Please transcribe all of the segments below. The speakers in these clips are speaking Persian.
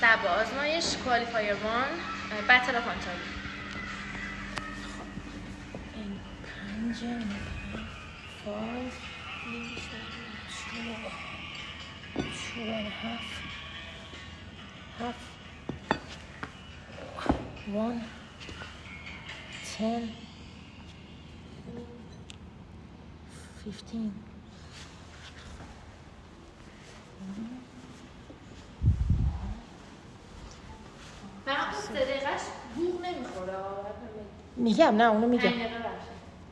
سبا آزمایش کوالیفایر 1 بتل آف آنتاریو. این 5 5 2 and a half 1 10 15 فقط 3 دقیقه‌اش بوق نمیخوره. میگم نه اونو میگم 5 دقیقه بشه.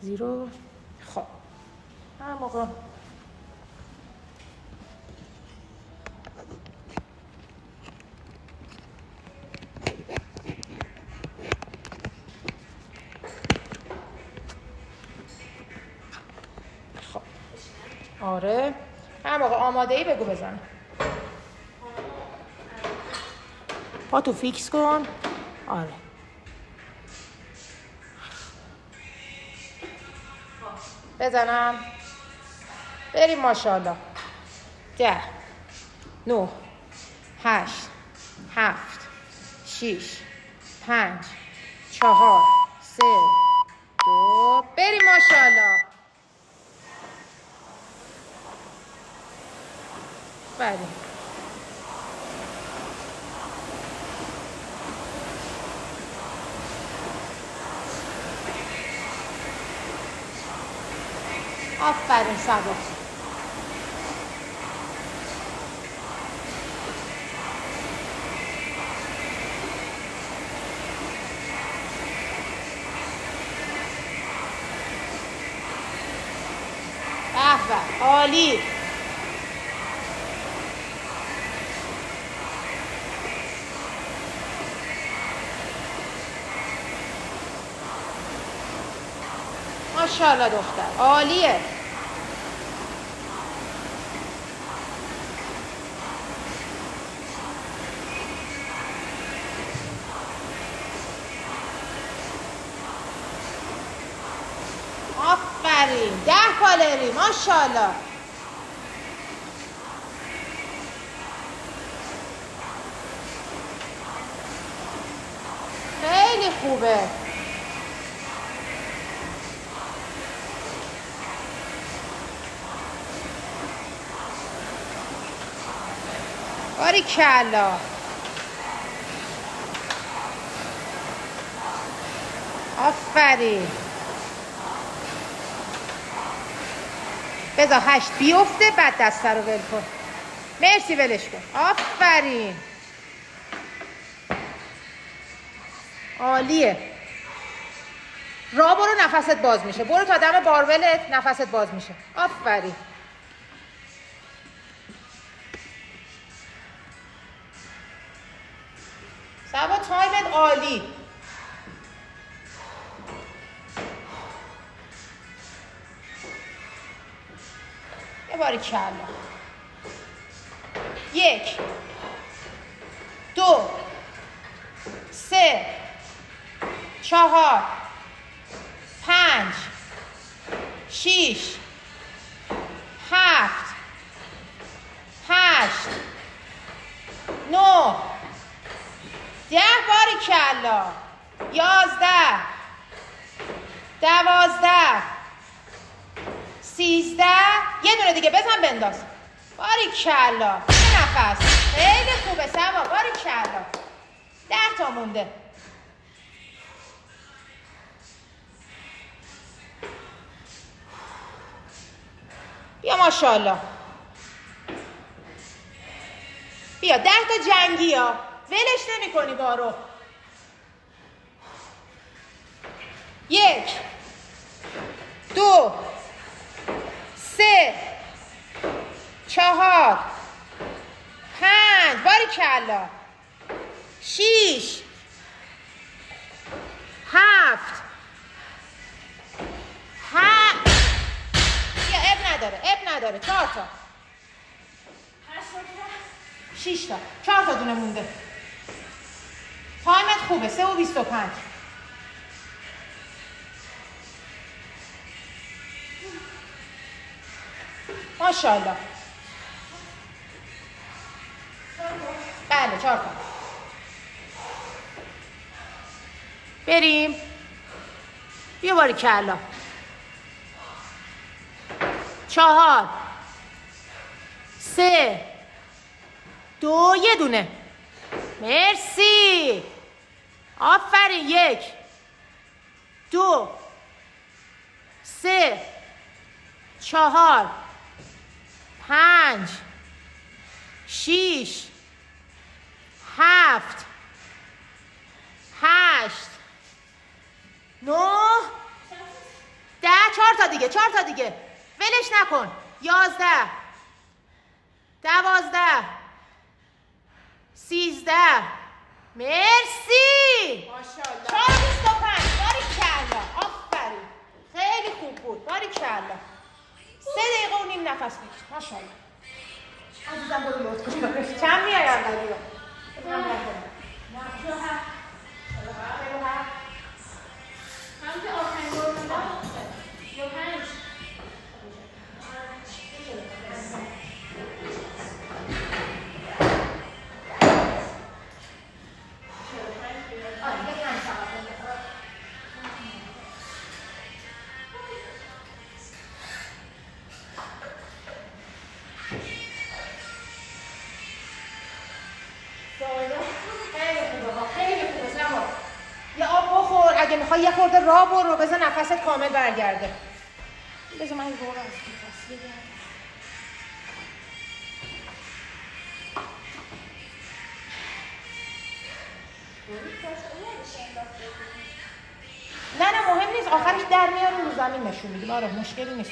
زیرو. خب هم موقع خب آره هم موقع آماده ای بگو بزنم. پا تو فیکس کن. آره بزنم بریم ماشاءالله. 10 9 8 7 6 5 4 3 2 بریم ماشاءالله. بریم آفرین سبا. به عالی. ماشاءالله دختر عالیه. آفرین 10 کالری ماشاءالله. خیلی خوبه. باریکلا. آفرین. بذار 8 بیفته بعد دست رو ول کن. مرسی ولش کن. آفرین عالیه. را برو نفست باز میشه. برو تا دم بارولت نفست باز میشه. آفرین. سبا تایمت عالی. یه باری کلا. 1 2 3 4 5 6 7 8 9 10 باریکلا. 11 12 13 یه دونه دیگه بزن بنداز. باریکلا. یه نفس. خیلی خوبه سبا. باریکلا. 10 تا مونده. بیا ماشاءالله. بیا 10 تا جنگی ها. ولش نمی کنی بارو. 1 2 3 4 5 باریکلا. 6 7 بیا اب نداره 4 تا 6 تا 4 تا دونه مونده. تایمت خوبه 3 و 25. ماشاءالله. بله 4 تا. بریم. بیا باریکلا. 4 3 2 یه دونه. مرسی. آفرین. 1 2 3 4 5 6 7 8 9 10. 4 تا دیگه. 4 تا دیگه. ولش نکن. 11 12 13. مرسی. ماشاءالله. 4:25. باریکلا. آفرین. خیلی خوب بود. باریکلا. 3 دقیقه و نیم نفس بکش. ماشاءالله. عزیزم برو لطف کن. چند میای اولی رو؟ هم که آخرین بار بودم 35. یه آب بخور. اگه میخوای یه خورده راه برو. بذار نفست کامل برگرده. بذار من این رو از نفس بگیرم. نه مهم نیست. آخرش در میاریم رو زمین نشون میدیم. آره مشکلی نیست.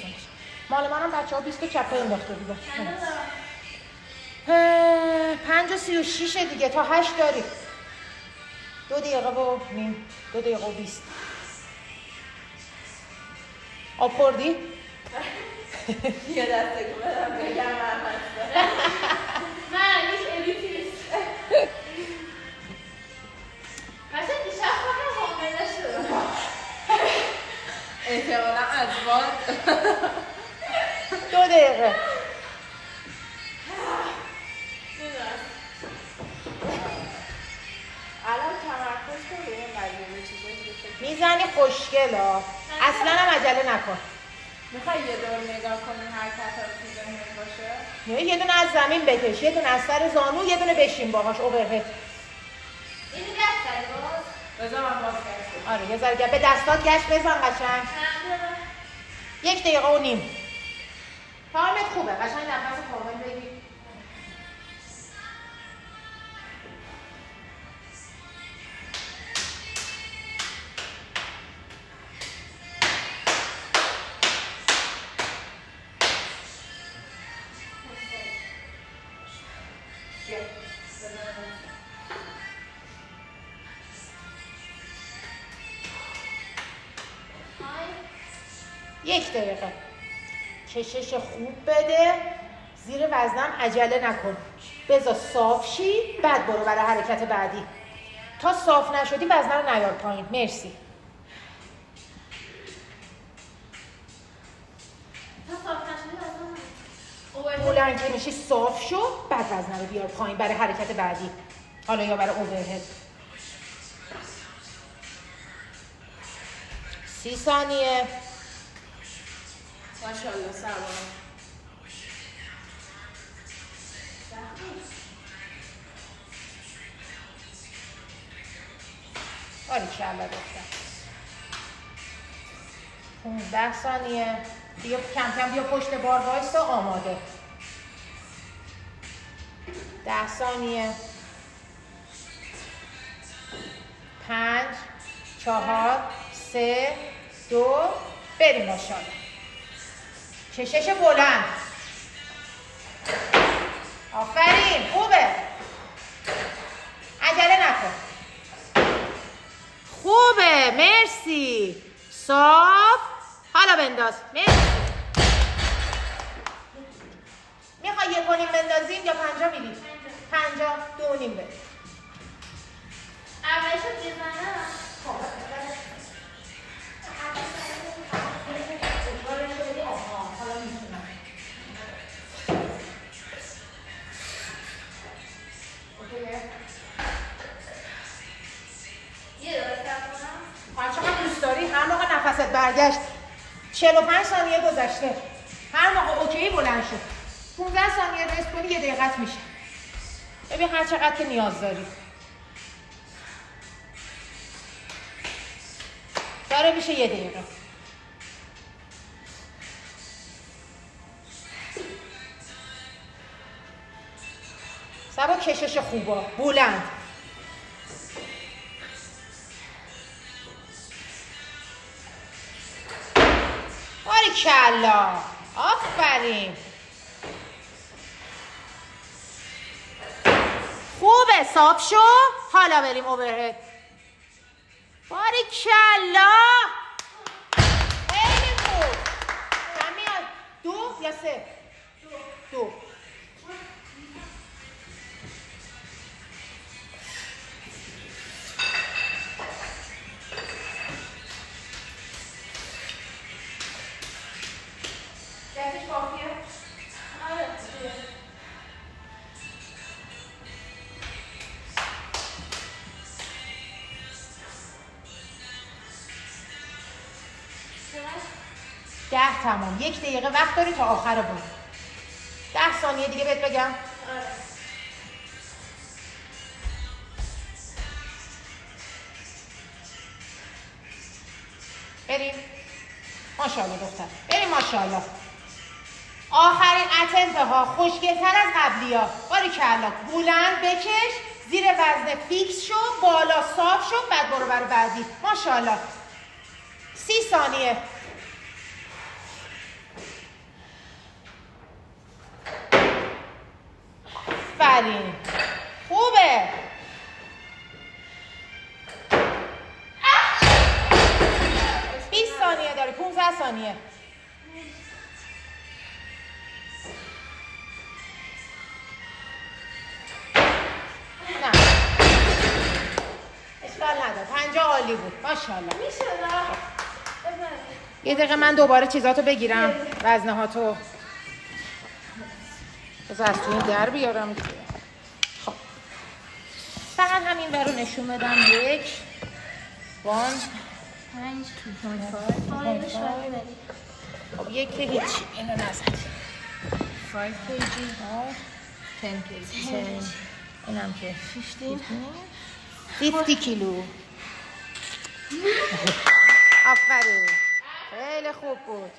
مال منم بچه‌ها 20 چپه انداخته بودن. 5:36 دیگه. تا 8 داری. 2 دقیقه و نیم. 2 دقیقه و 20. آب خوردی؟ یه دسته که بدم بگم من هستم. من هیچ الیتی نیست. پس دیشب خواهم حامله شدم. احتمالا از باد. 2 دقیقه. الان تمرکز کن به این قضیه چیزایی که فکر میزنی خوشگل ها. اصلا هم عجله نکن. میخوای یه دور نگاه کنی حرکت ها رو تو ذهنت باشه؟ یه دونه از زمین بکش. یه دونه از سر زانو. یه دونه بشین باهاش اوورهد. اینو گفت زدی باز؟ بذار من باز گشت. آره یه ذره به دستات گشت بزن قشنگ. 1 دقیقه و نیم. فارمت خوبه. قشنگ نفس کامل بگیر. یک دقیقه. کشش خوب بده. زیر وزنم عجله نکن. بذار صاف شی. بعد برو برای حرکت بعدی. تا صاف نشدی وزن رو نیار پایین. مرسی. تا صاف نشدی وزن بلند که میشی صاف شو. بعد وزن رو بیار پایین برای حرکت بعدی. حالا یا برای اوورهد. 30 ثانیه. ماشاءالله سلام. باریکلا دختر. 15 ثانیه. بیا کم کم بیا پشت بار وایسا. آماده. 10 ثانیه. 5 4 3 2 بریم ماشاءالله. کشش بلند. آفرین. خوبه. عجله نکن. خوبه. مرسی. صاف. حالا بنداز. مرسی. میخوای 1 و نیم بندازیم یا 50 میلی؟ 50 2 و نیم بنداز. اولشو بزنم. یه داره صبر کنم. برگشت. 45 ثانیه گذشته. هر موقع اوکی بلند شد. 15 ثانیه رست کنی 1 دقیقت میشه. ببین هر چقدر که نیاز داری. داره میشه 1 دقیقه. سبا کشش خوبا بلند. باریکلا آفرین. خوبه صاف شو. حالا بریم اوورهد. باریکلا خیلی خوب. چند میاد؟ 2 یا 3؟ 2. دستش کافیه؟ آره. ده تمام. 1 دقیقه وقت داری تا آخر بود. 10 ثانیه دیگه بهت بگم. بریم. ماشاءالله دختر. بریم ماشاءالله. آخرین اتمپه ها خوشگل‌تر از قبلی ها. باریکلا. بلند بکش. زیر وزن فیکس شو. بالا صاف شو. بعد برو برای بعدی. ماشاءالله. 30 ثانیه. آفرین. خوبه. 20 ثانیه داری. 15 ثانیه. نه اشکال نداره. 50 عالی بود. ماشاءالله. میشه یه دقیقه من دوباره چیزاتو بگیرم. وزنهاتو بذار از تو این در بیارم. خب فقط همین برو نشون بدم. 1 1 5 2.5 خب 1 که هیچی. اینو نزد. 5 kg 10 kg اینم که 50 کیلو. آفرین. خیلی خوب بود.